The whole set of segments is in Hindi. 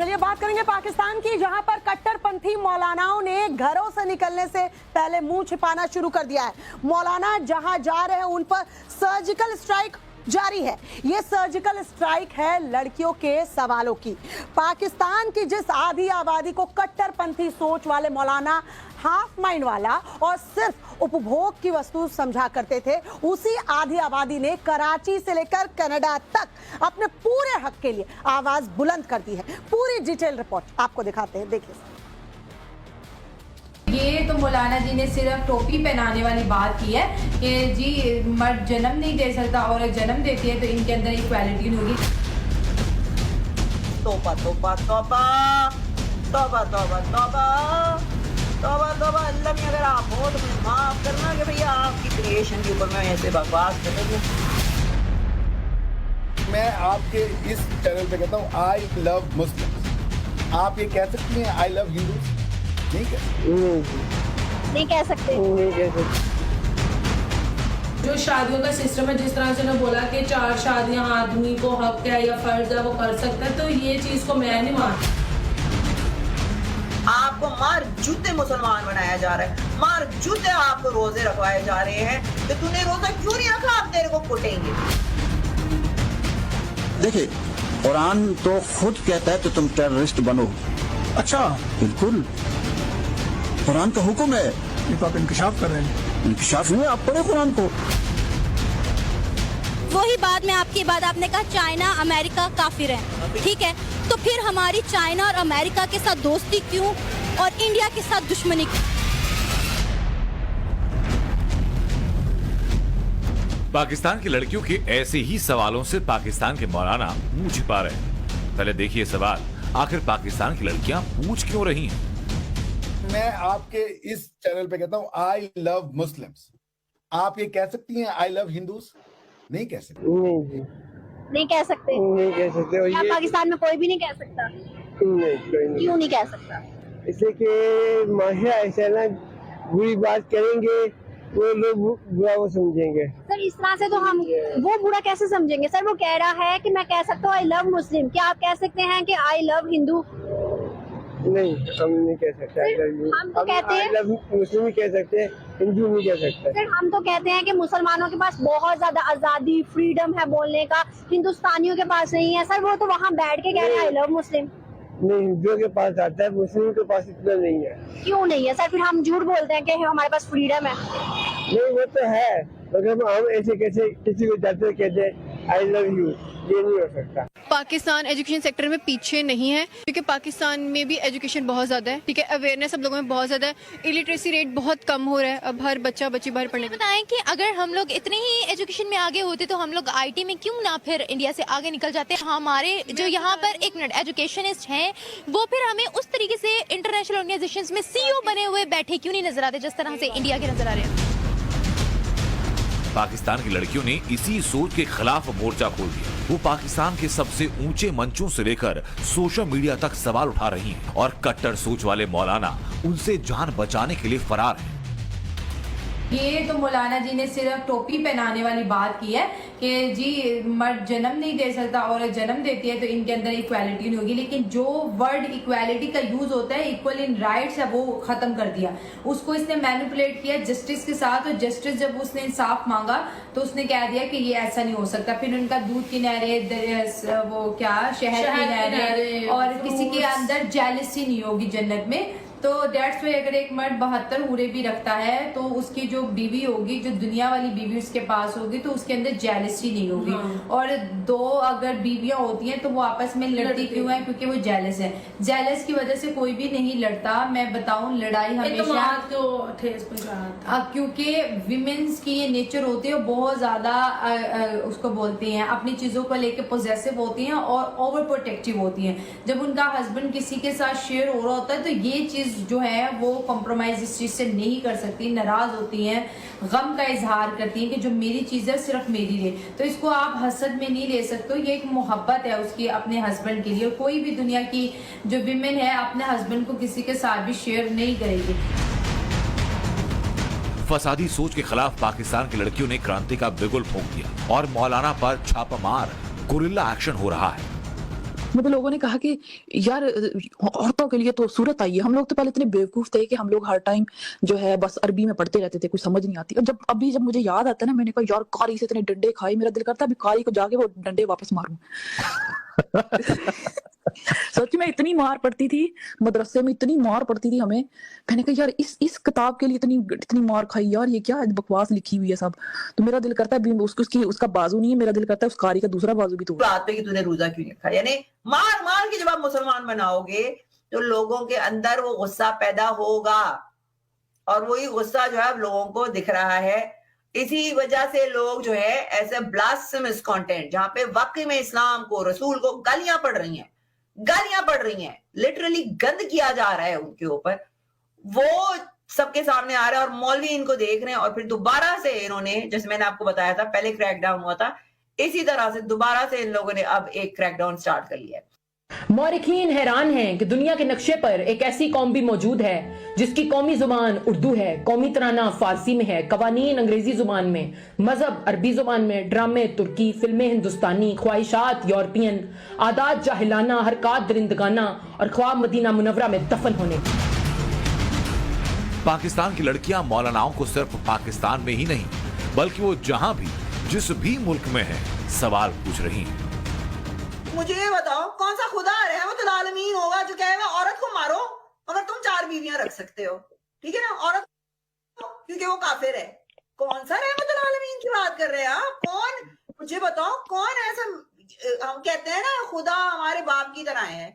चलिए बात करेंगे पाकिस्तान की, जहां पर कट्टरपंथी मौलानाओं ने घरों से निकलने से पहले मुंह छिपाना शुरू कर दिया है। मौलाना जहां जा रहे हैं उन पर सर्जिकल स्ट्राइक जारी है। ये सर्जिकल स्ट्राइक है लड़कियों के सवालों की। पाकिस्तान की जिस आधी आबादी को कट्टरपंथी सोच वाले मौलाना हाफ माइंड वाला और सिर्फ उपभोग की वस्तु समझा करते थे, उसी आधी आबादी ने कराची से लेकर कनाडा तक अपने पूरे हक के लिए आवाज बुलंद कर दी है। पूरी डिटेल रिपोर्ट आपको दिखाते हैं, देखिए। ये तो मौलाना जी ने सिर्फ टोपी पहनाने वाली बात की है कि जी मर्द जन्म नहीं दे सकता, औरत जन्म देती है तो इनके अंदर इक्वालिटी नहीं होगी। तौबा तौबा तौबा तौबा तौबा तौबा तौबा तौबा। अल्लाह में अगर आप हो तो मुझे माफ करना कि भैया आपकी क्रिएशन के ऊपर मैं ऐसे बकवास कर रही हूँ। मैं आपके इस चैनल पे कहता हूँ आई लव मुस्लिम्स। आप ये कह सकती हैं आई लव हिंदूज? नहीं कह सकते। जो शादियों का सिस्टम है, जिस तरह से उन्होंने बोला कि 4 शादियां आदमी को हक है या फर्ज है वो कर सकता है, तो ये चीज को मैं नहीं मानती। आपको मार जूते मुसलमान बनाया जा रहा है, मार जूते आपको रोजे रखवाए जा रहे हैं। तो तूने रोजा क्यों नहीं रखा? आप तेरे को कुटेंगे। देखिए, कुरान तो खुद कहता है तो तुम टेररिस्ट बनो। अच्छा, बिल्कुल, कुरान का हुक्म है। ये तो आप इंकशाफ कर रहे हैं। इंकशाफ नहीं, आप पढ़े कुरान को। वही बात में आपकी बात, आपने कहा चाइना अमेरिका काफिर है, ठीक है, तो फिर हमारी चाइना और अमेरिका के साथ दोस्ती क्यों और इंडिया के साथ दुश्मनी क्यों? पाकिस्तान की लड़कियों के ऐसे ही सवालों से पाकिस्तान के मौलाना मुंह छिपा रहे हैं। पहले देखिए सवाल, आखिर पाकिस्तान की लड़कियां पूछ क्यों रही हैं? मैं आपके इस चैनल पे कहता हूँ आई लव मुस्लिम्स। आप ये कह सकती हैं आई लव हिंदूज? नहीं कह सकते। नहीं कह सकते। नहीं कह सकते। और यहाँ ये पाकिस्तान में कोई भी नहीं कह सकता। नहीं, कोई नहीं। क्यों नहीं कह सकता? इसलिए कि माशा ऐसा ना, बुरी बात करेंगे वो लोग बुरा वो समझेंगे। सर इस तरह से तो हम वो बुरा कैसे समझेंगे? सर वो कह रहा है कि मैं कह सकता हूँ आई लव मुस्लिम, क्या आप कह सकते हैं कि आई लव हिंदू? नहीं, हम नहीं कह सकते। हम तो कहते हैं आई लव मुस्लिम ही कह सकते हैं, हिंदू नहीं कह सकते। सर हम तो कहते हैं कि मुसलमानों के पास बहुत ज्यादा आजादी फ्रीडम है बोलने का, हिंदुस्तानियों के पास नहीं है। सर वो तो वहाँ बैठ के कह रहे हैं आई लव मुस्लिम। नहीं, हिंदुओं के पास आता है, मुस्लिम के पास इतना नहीं है। क्यों नहीं है सर? फिर हम झूठ बोलते हैं कि हमारे पास फ्रीडम है। नहीं, वो तो है, मगर हम ऐसे कैसे किसी को जाते कहते आई लव यू, ये नहीं हो सकता। पाकिस्तान एजुकेशन सेक्टर में पीछे नहीं है, क्योंकि पाकिस्तान में भी एजुकेशन बहुत ज़्यादा है, ठीक है, अवेयरनेस सब लोगों में बहुत ज़्यादा है, इलिटरेसी रेट बहुत कम हो रहा है। अब हर बच्चा बच्ची बाहर पढ़ने। बताएं कि अगर हम लोग इतने ही एजुकेशन में आगे होते तो हम लोग आईटी में क्यों ना फिर इंडिया से आगे निकल जाते। हमारे जो यहाँ पर एक मिनट एजुकेशनिस्ट हैं वो फिर हमें उस तरीके से इंटरनेशनल ऑर्गेनाइजेशंस में सीईओ बने हुए बैठे क्यों नहीं नजर आते जिस तरह से इंडिया के नजर आ रहे हैं। पाकिस्तान की लड़कियों ने इसी सोच के खिलाफ मोर्चा खोल दिया। वो पाकिस्तान के सबसे ऊंचे मंचों से लेकर सोशल मीडिया तक सवाल उठा रही हैं और कट्टर सोच वाले मौलाना उनसे जान बचाने के लिए फरार हैं। ये तो मौलाना जी ने सिर्फ टोपी पहनाने वाली बात की है कि जी मर्द जन्म नहीं दे सकता, औरत जन्म देती है तो इनके अंदर इक्वालिटी नहीं होगी। लेकिन जो वर्ड इक्वालिटी का यूज होता है, इक्वल इन राइट्स है, वो खत्म कर दिया। उसको इसने मैनिपुलेट किया जस्टिस के साथ, और जस्टिस जब उसने इंसाफ मांगा तो उसने कह दिया कि ये ऐसा नहीं हो सकता। फिर उनका दूध की नहरें, वो क्या शहद की नहरें, और किसी के अंदर जेलसी नहीं होगी जन्नत में। तो डेट्स वे अगर एक मर्द 72 हूरे भी रखता है तो उसकी जो बीवी होगी, जो दुनिया वाली बीवी उसके पास होगी, तो उसके अंदर जेलसी नहीं होगी। और 2 अगर बीवियां होती हैं तो वो आपस में लड़ती क्यों है? क्योंकि वो जेलस है। जेलस की वजह से कोई भी नहीं लड़ता। मैं बताऊं, लड़ाई हमेशा ठेस पहुंचाता, क्योंकि विमेन्स की ये नेचर होती है, बहुत ज्यादा उसको बोलती हैं, अपनी चीजों को लेके पोजेसिव होती हैं और ओवर प्रोटेक्टिव होती हैं। जब उनका हस्बैंड किसी के साथ शेयर हो रहा होता है तो ये चीज जो है वो कॉम्प्रोमाइज इस चीज से नहीं कर सकती, नाराज होती हैं, गम का इजहार करती हैं कि जो मेरी चीज है सिर्फ मेरी है। तो इसको आप हसद में नहीं ले सकते। ये एक मोहब्बत है उसकी अपने हस्बैंड के लिए। कोई भी दुनिया की जो विमेन है अपने हस्बैंड को किसी के साथ भी शेयर नहीं करेगी। फसादी सोच के खिलाफ पाकिस्तान की लड़कियों ने क्रांति का बिगुल फूंक दिया और मौलाना पर छापामार गुरिल्ला एक्शन हो रहा है। मतलब लोगों ने कहा कि यार औरतों के लिए तो सूरत आई है। हम लोग तो पहले इतने बेवकूफ थे कि हम लोग हर टाइम जो है बस अरबी में पढ़ते रहते थे, कुछ समझ नहीं आती। और जब मुझे याद आता है ना, मैंने कहा यार कारी से इतने डंडे खाए, मेरा दिल करता है अभी कारी को जाके वो डंडे वापस मारूं। सच में इतनी मार पड़ती थी मदरसे में, इतनी मार पड़ती थी हमें। मैंने कहा यार इस किताब के लिए इतनी मार खाई यार, ये क्या बकवास लिखी हुई है सब। तो मेरा दिल करता है उसका बाजू नहीं है, मेरा दिल करता है उस कारी का दूसरा बाजू भी तोड़। बात पे कि तूने रोजा क्यों नहीं रखा, यानी मार मार के जब आप मुसलमान बनाओगे तो लोगों के अंदर वो गुस्सा पैदा होगा, और वही गुस्सा जो है लोगों को दिख रहा है। इसी वजह से लोग जो है ऐसे ब्लास्फेमस कंटेंट जहां पे वाकई में इस्लाम को, रसूल को गालियां पड़ रही हैं, लिटरली गंद किया जा रहा है उनके ऊपर, वो सबके सामने आ रहा है और मौलवी इनको देख रहे हैं। और फिर दोबारा से इन्होंने, जैसे मैंने आपको बताया था पहले क्रैकडाउन हुआ था, इसी तरह से दोबारा से इन लोगों ने अब एक क्रैकडाउन स्टार्ट कर लिया है। मौरिखीन हैरान हैं कि दुनिया के नक्शे पर एक ऐसी कौम भी मौजूद है जिसकी कौमी जुबान उर्दू है, कौमी तराना फारसी में है, कवानीन अंग्रेजी जुबान में, मजहब अरबी जुबान में, ड्रामे तुर्की, फिल्में हिंदुस्तानी, ख्वाहिशात यूरोपियन, आदात जाहिलाना, हरकत दरिंदगाना और ख्वाब मदीना मुनव्वरा में दफन होने। पाकिस्तान की लड़कियां मौलानाओं को सिर्फ पाकिस्तान में ही नहीं बल्कि वो जहां भी जिस भी मुल्क में है सवाल पूछ रही हैं। मुझे ये बताओ, कौन सा खुदा रहमतुल आलमीन होगा जो कहेगा औरत को मारो मगर तुम 4 बीवियां रख सकते हो, ठीक है ना, औरत क्योंकि वो काफिर है। कौन सा रहमतुल आलमीन की बात कर रहे हैं आप? कौन, मुझे बताओ कौन ऐसा? हम कहते हैं ना खुदा हमारे बाप की तरह है।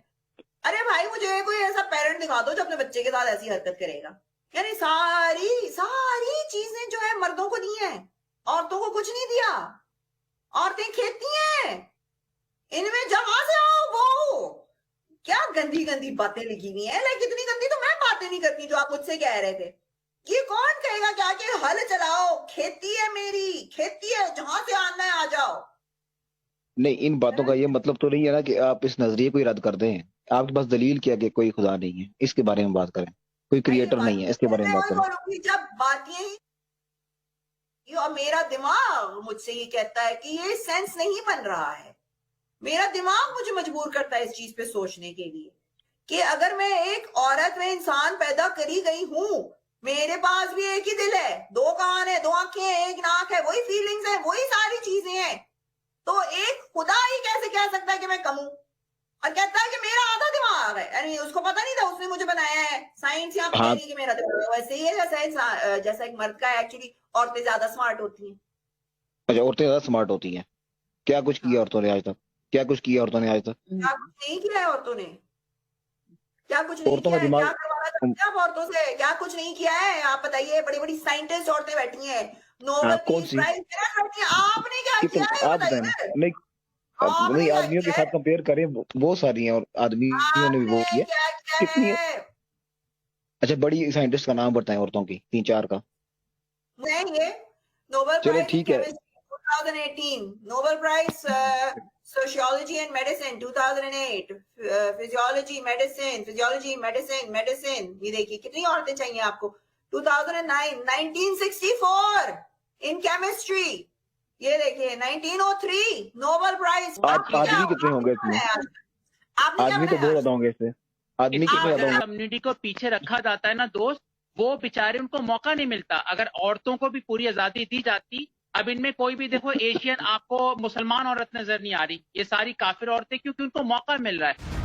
अरे भाई मुझे कोई ऐसा पेरेंट दिखा दो जो अपने बच्चे के साथ ऐसी हरकत करेगा। यानी सारी चीजें जो है मर्दों को दी है, औरतों को कुछ नहीं दिया। औरतें खेती हैं, इनमें जहां से आओ वो क्या गंदी गंदी बातें लिखी हुई है। लाइक इतनी गंदी तो मैं बातें नहीं करती जो आप मुझसे कह रहे थे। ये कौन कहेगा क्या कि हल चलाओ, खेती है मेरी, खेती है, जहां से आना है आ जाओ। नहीं, इन बातों का ये मतलब तो नहीं है ना कि आप इस नजरिए को ही रद्द कर दें। आपके पास दलील क्या कि कोई खुदा नहीं है, इसके बारे में बात करें, कोई क्रिएटर नहीं है, इसके बारे में बात करें। जब बात ये और मेरा दिमाग मुझसे ये कहता है कि ये सेंस नहीं बन रहा है, मेरा दिमाग मुझे मजबूर करता है इस चीज पे सोचने के लिए कि अगर मैं एक औरत में इंसान पैदा करी गई हूं, मेरे पास भी एक ही दिल है, 2 कान है, 2 आंखें हैं, 1 नाक है, वही फीलिंग्स है, वही सारी चीजें हैं। तो एक खुदा ही कैसे कह सकता है कि मैं कम हूं और कहता है कि मेरा आधा दिमाग है? यानी उसको पता नहीं था, उसने मुझे बनाया है। साइंस यहाँ पे कह रही है कि मेरा दिमाग वैसे ही है जैसा एक मर्द का है। एक्चुअली औरतें ज्यादा स्मार्ट होती हैं। अच्छा, औरतें ज्यादा स्मार्ट होती हैं। क्या कुछ किया औरतों ने आज तक? क्या कुछ किया औरतों ने आज तक? क्या कुछ नहीं किया है औरतों ने? क्या कुछ नहीं औरतों किया का है? दिमाग क्या करवाना चाहते हैं आप औरतों से? क्या कुछ नहीं किया है? आप बताइए। बड़ी बड़ी साइंटिस्ट औरतें बैठी हैं, नोबेल पीस प्राइज बैठी हैं। आपने क्या किया है आप बताएं। नहीं, आदमियों के साथ कंपेयर करें, बहुत सारी हैं और आदमियों ने भी वो किया। कितनी है? अच्छा, बड़ी साइंटिस्ट का नाम बताएं औरतों की, 3-4 का। नहीं, ये नोबेल चलो प्राइज ठीक है। 2018 Nobel prize sociology and medicine 2008 physiology medicine. ये देखिए कितनी औरतें चाहिए आपको। 2009 1964 इन केमिस्ट्री। ये देखिए 1903 नोबेल प्राइज। आदमी कितने होंगे इसमें? आदमी तो बहुत ज्यादा होंगे इससे। आदमी कितने ज्यादा होंगे? कम्युनिटी को पीछे रखा जाता है ना दोस्त, वो बेचारे उनको मौका नहीं मिलता। अगर औरतों को भी पूरी आजादी दी जाती, अब इनमें कोई भी देखो एशियन आपको मुसलमान औरत नजर नहीं आ रही, ये सारी काफिर औरतें, क्योंकि उनको मौका मिल रहा है।